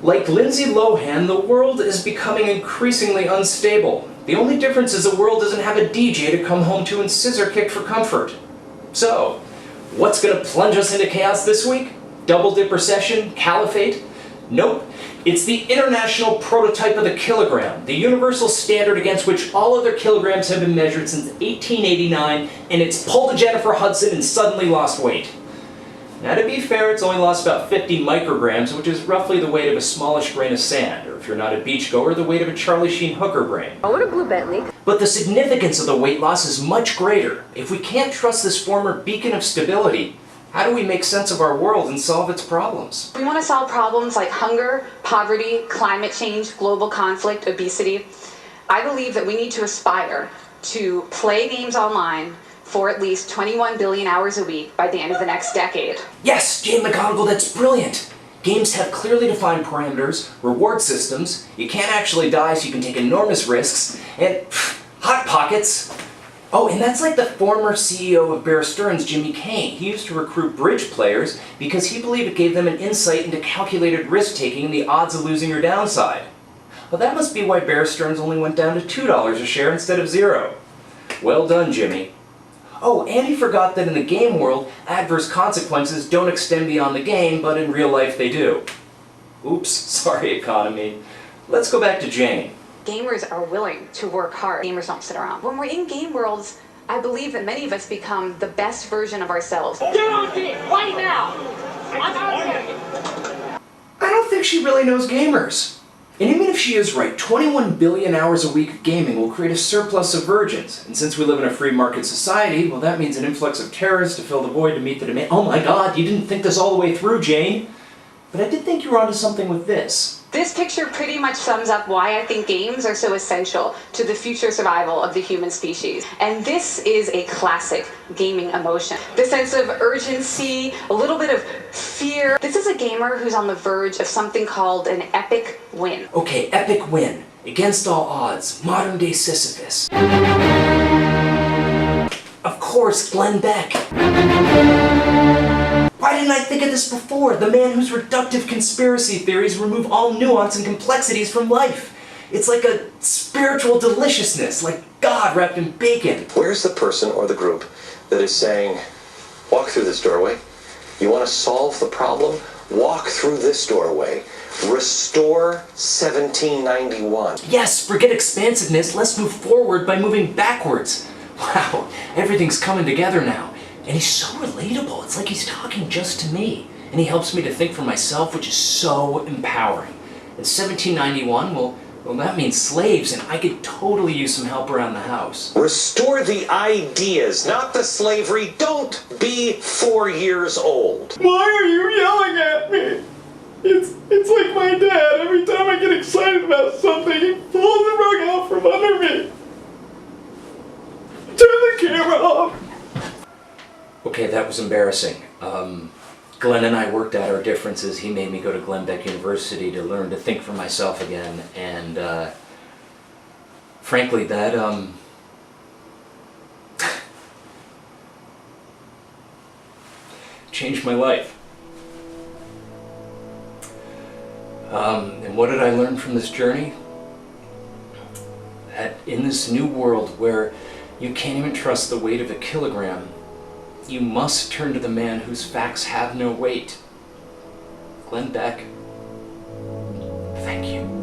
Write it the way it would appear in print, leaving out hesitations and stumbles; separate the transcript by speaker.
Speaker 1: Like Lindsay Lohan, the world is becoming increasingly unstable. The only difference is the world doesn't have a DJ to come home to and scissor kick for comfort. So, what's gonna plunge us into chaos this week? Double dip recession? Caliphate? Nope. It's the international prototype of the kilogram, the universal standard against which all other kilograms have been measured since 1889, and it's pulled a Jennifer Hudson and suddenly lost weight. Now to be fair, it's only lost about 50 micrograms, which is roughly the weight of a smallish grain of sand, or if you're not a beachgoer, the weight of a Charlie Sheen hooker brain.
Speaker 2: Oh, what a blue Bentley.
Speaker 1: But the significance of the weight loss is much greater. If we can't trust this former beacon of stability, how do we make sense of our world and solve its problems?
Speaker 3: We want to solve problems like hunger, poverty, climate change, global conflict, obesity. I believe that we need to aspire to play games online for at least 21 billion hours a week by the end of the next decade.
Speaker 1: Yes, Jane McGonigal, that's brilliant! Games have clearly defined parameters, reward systems, you can't actually die so you can take enormous risks, and hot pockets! Oh, and that's like the former CEO of Bear Stearns, Jimmy Kane. He used to recruit bridge players because he believed it gave them an insight into calculated risk-taking and the odds of losing your downside. Well, that must be why Bear Stearns only went down to $2 a share instead of $0. Well done, Jimmy. Oh, and he forgot that in the game world, adverse consequences don't extend beyond the game, but in real life they do. Oops, sorry economy. Let's go back to Jane.
Speaker 3: Gamers are willing to work hard. Gamers don't sit around. When we're in game worlds, I believe that many of us become the best version of ourselves.
Speaker 4: Get on it right now! I'm
Speaker 1: I don't think she really knows gamers. And even if she is right, 21 billion hours a week of gaming will create a surplus of virgins. And since we live in a free market society, well, that means an influx of terrorists to fill the void to meet the demand. Oh my god, you didn't think this all the way through, Jane. But I did think you were onto something with this.
Speaker 3: This picture pretty much sums up why I think games are so essential to the future survival of the human species. And this is a classic gaming emotion. The sense of urgency, a little bit of fear. This is a gamer who's on the verge of something called an epic win.
Speaker 1: Okay, epic win. Against all odds. Modern day Sisyphus. Of course, Glenn Beck. Why didn't I think of this before? The man whose reductive conspiracy theories remove all nuance and complexities from life. It's like a spiritual deliciousness, like God wrapped in bacon.
Speaker 5: Where's the person or the group that is saying, walk through this doorway? You want to solve the problem? Walk through this doorway. Restore 1791.
Speaker 1: Yes, forget expansiveness. Let's move forward by moving backwards. Wow, everything's coming together now. And he's so relatable. It's like he's talking just to me. And he helps me to think for myself, which is so empowering. And 1791, well, that means slaves, and I could totally use some help around the house.
Speaker 5: Restore the ideas, not the slavery. Don't be 4 years old.
Speaker 6: Why are you yelling at me? It's like my dad. Every time I get excited about something, he pulls the rug out from under me. Turn the camera off.
Speaker 1: Okay, that was embarrassing. Glenn and I worked out our differences. He made me go to Glenn Beck University to learn to think for myself again, and frankly, that changed my life. And what did I learn from this journey? That in this new world where you can't even trust the weight of a kilogram, you must turn to the man whose facts have no weight. Glenn Beck, thank you.